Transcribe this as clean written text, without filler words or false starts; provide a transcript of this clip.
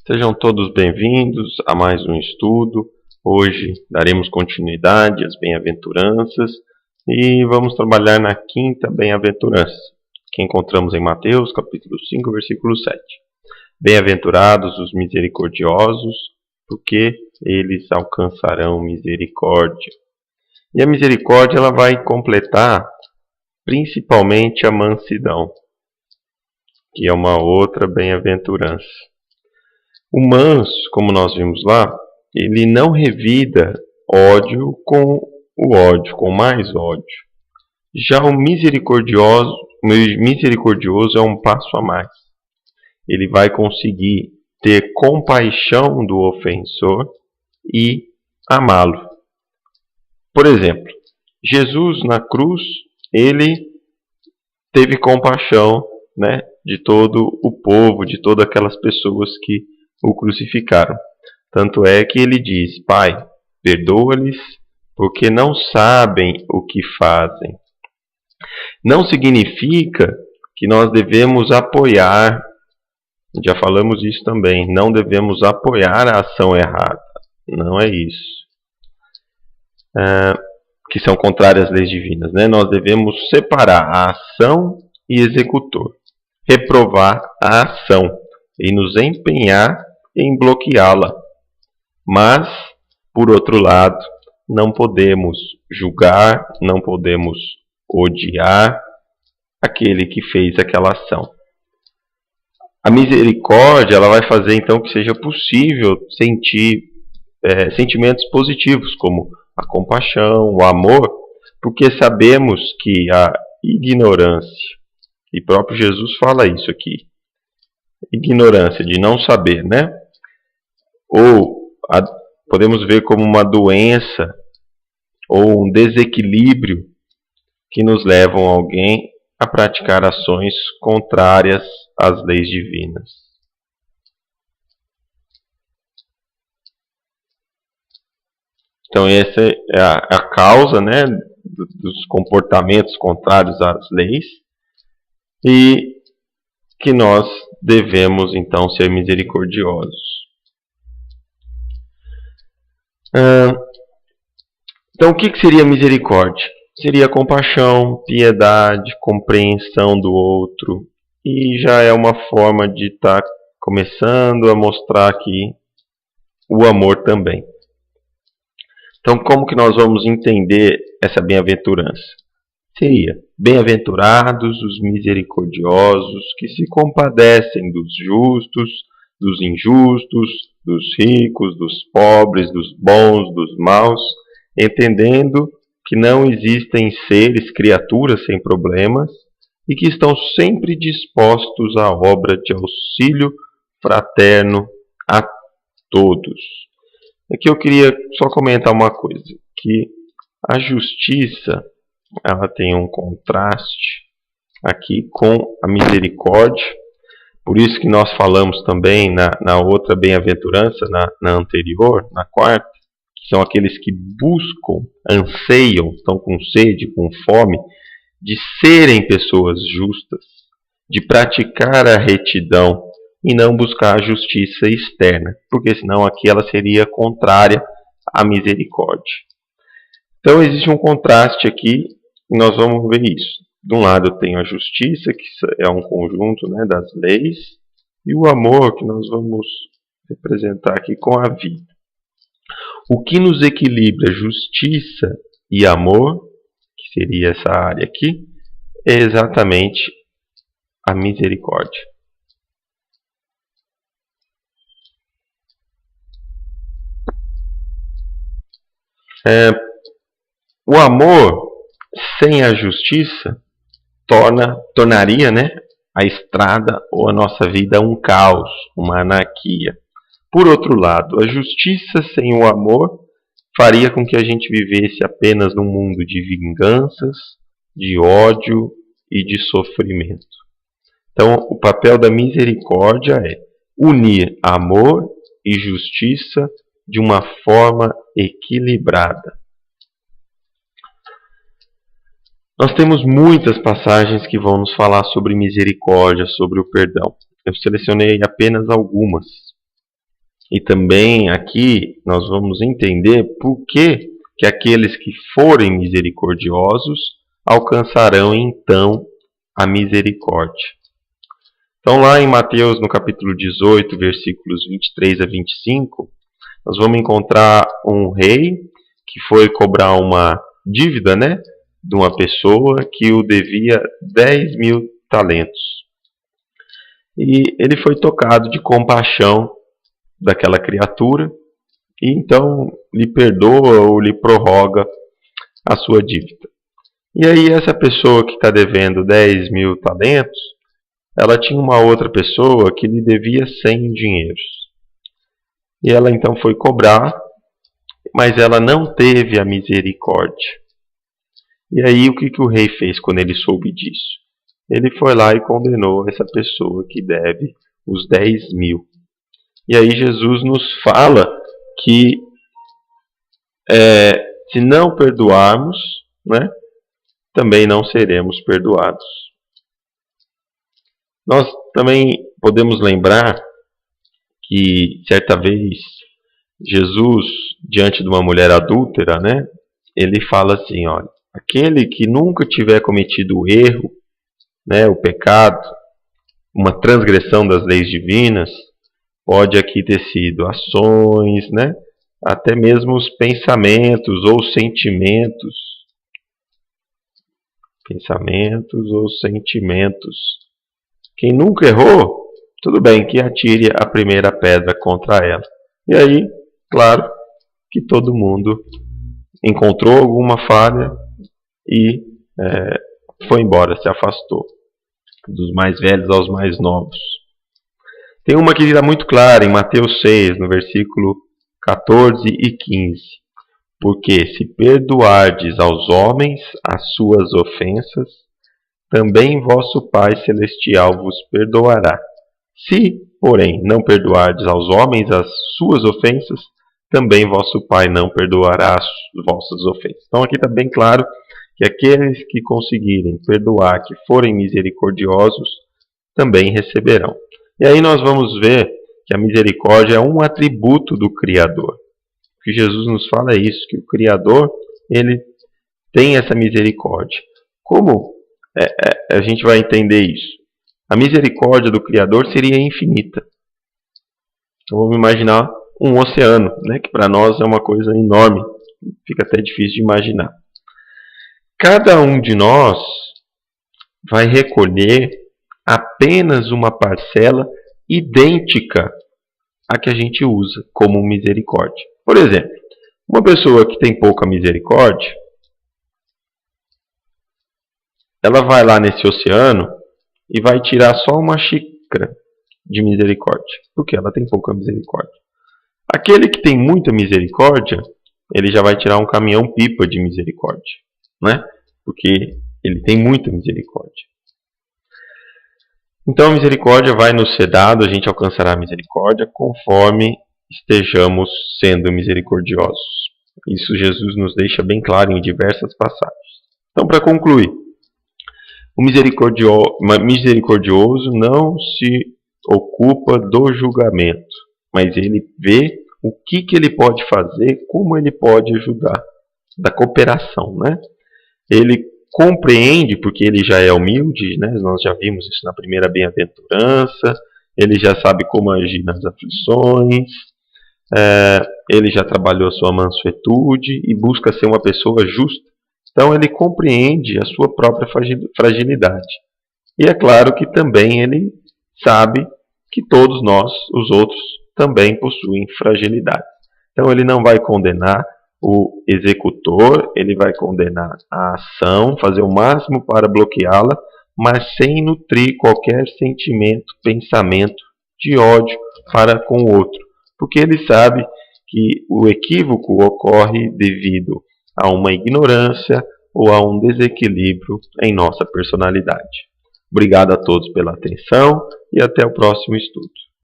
Sejam todos bem-vindos a mais um estudo. Hoje daremos continuidade às bem-aventuranças e vamos trabalhar na quinta bem-aventurança, que encontramos em Mateus, capítulo 5, versículo 7. Bem-aventurados os misericordiosos, porque eles alcançarão misericórdia. E a misericórdia ela vai completar principalmente a mansidão, que é uma outra bem-aventurança. O manso, como nós vimos lá, ele não revida ódio, com mais ódio. Já o misericordioso é um passo a mais. Ele vai conseguir ter compaixão do ofensor e amá-lo. Por exemplo, Jesus na cruz, ele teve compaixão, de todo o povo, de todas aquelas pessoas que o crucificaram. Tanto é que ele diz: Pai, perdoa-lhes, porque não sabem o que fazem. Não significa que nós devemos apoiar, já falamos isso também, não devemos apoiar a ação errada. Não é isso. Que são contrárias às leis divinas. Nós devemos separar a ação e executor. Reprovar a ação e nos empenhar em bloqueá-la. Mas, por outro lado, não podemos julgar, não podemos odiar aquele que fez aquela ação. A misericórdia ela vai fazer então que seja possível sentir sentimentos positivos, como a compaixão, o amor, porque sabemos que a ignorância, e próprio Jesus fala isso aqui, ignorância de não saber, ou podemos ver como uma doença ou um desequilíbrio que nos levam alguém a praticar ações contrárias às leis divinas. Então essa é a causa, dos comportamentos contrários às leis e que nós devemos então ser misericordiosos. Então, o que seria misericórdia? Seria compaixão, piedade, compreensão do outro. E já é uma forma de estar começando a mostrar aqui o amor também. Então, como que nós vamos entender essa bem-aventurança? Seria: bem-aventurados os misericordiosos, que se compadecem dos justos, dos injustos, dos ricos, dos pobres, dos bons, dos maus, entendendo que não existem seres, criaturas sem problemas e que estão sempre dispostos à obra de auxílio fraterno a todos. Aqui eu queria só comentar uma coisa, que a justiça ela tem um contraste aqui com a misericórdia. Por isso que nós falamos também na outra bem-aventurança, na anterior, na quarta, que são aqueles que buscam, anseiam, estão com sede, com fome, de serem pessoas justas, de praticar a retidão e não buscar a justiça externa, porque senão aqui ela seria contrária à misericórdia. Então existe um contraste aqui e nós vamos ver isso. De um lado eu tenho a justiça, que é um conjunto das leis, e o amor, que nós vamos representar aqui com a vida. O que nos equilibra justiça e amor, que seria essa área aqui, é exatamente a misericórdia. O amor sem a justiça tornaria a estrada ou a nossa vida um caos, uma anarquia. Por outro lado, a justiça sem o amor faria com que a gente vivesse apenas num mundo de vinganças, de ódio e de sofrimento. Então, o papel da misericórdia é unir amor e justiça de uma forma equilibrada. Nós temos muitas passagens que vão nos falar sobre misericórdia, sobre o perdão. Eu selecionei apenas algumas. E também aqui nós vamos entender por que aqueles que forem misericordiosos alcançarão então a misericórdia. Então lá em Mateus, no capítulo 18, versículos 23 a 25, nós vamos encontrar um rei que foi cobrar uma dívida, né, de uma pessoa que o devia 10.000 talentos. E ele foi tocado de compaixão daquela criatura e então lhe perdoa ou lhe prorroga a sua dívida. E aí essa pessoa que está devendo 10.000 talentos, ela tinha uma outra pessoa que lhe devia 100 dinheiros. E ela então foi cobrar, mas ela não teve a misericórdia. E aí o que o rei fez quando ele soube disso? Ele foi lá e condenou essa pessoa que deve os 10.000. E aí Jesus nos fala que se não perdoarmos, né, também não seremos perdoados. Nós também podemos lembrar que certa vez Jesus, diante de uma mulher adúltera, né, ele fala assim, olha, aquele que nunca tiver cometido o erro, né, o pecado, uma transgressão das leis divinas, pode aqui ter sido ações, né, até mesmo os pensamentos ou sentimentos. Pensamentos ou sentimentos. Quem nunca errou, tudo bem que atire a primeira pedra contra ela. E aí, claro, que todo mundo encontrou alguma falha e foi embora, se afastou. Dos mais velhos aos mais novos. Tem uma que está muito clara em Mateus 6, no versículo 14 e 15. Porque se perdoardes aos homens as suas ofensas, também vosso Pai Celestial vos perdoará. Se, porém, não perdoardes aos homens as suas ofensas, também vosso Pai não perdoará as vossas ofensas. Então aqui está bem claro que aqueles que conseguirem perdoar, que forem misericordiosos, também receberão. E aí nós vamos ver que a misericórdia é um atributo do Criador. O que Jesus nos fala é isso, que o Criador, ele tem essa misericórdia. Como a gente vai entender isso? A misericórdia do Criador seria infinita. Então vamos imaginar um oceano, né, que para nós é uma coisa enorme, fica até difícil de imaginar. Cada um de nós vai recolher apenas uma parcela idêntica à que a gente usa como misericórdia. Por exemplo, uma pessoa que tem pouca misericórdia, ela vai lá nesse oceano e vai tirar só uma xícara de misericórdia, porque ela tem pouca misericórdia. Aquele que tem muita misericórdia, ele já vai tirar um caminhão-pipa de misericórdia, né? Porque ele tem muita misericórdia. Então a misericórdia vai nos ser dada, a gente alcançará a misericórdia conforme estejamos sendo misericordiosos. Isso Jesus nos deixa bem claro em diversas passagens. Então, para concluir, o misericordioso não se ocupa do julgamento, mas ele vê o que ele pode fazer, como ele pode ajudar, da cooperação, né? Ele compreende, porque ele já é humilde, né? Nós já vimos isso na primeira bem-aventurança, ele já sabe como agir nas aflições, ele já trabalhou a sua mansuetude e busca ser uma pessoa justa. Então ele compreende a sua própria fragilidade. E é claro que também ele sabe que todos nós, os outros, também possuem fragilidade. Então ele não vai condenar o executor, ele vai condenar a ação, fazer o máximo para bloqueá-la, mas sem nutrir qualquer sentimento, pensamento de ódio para com o outro. Porque ele sabe que o equívoco ocorre devido a uma ignorância ou a um desequilíbrio em nossa personalidade. Obrigado a todos pela atenção e até o próximo estudo.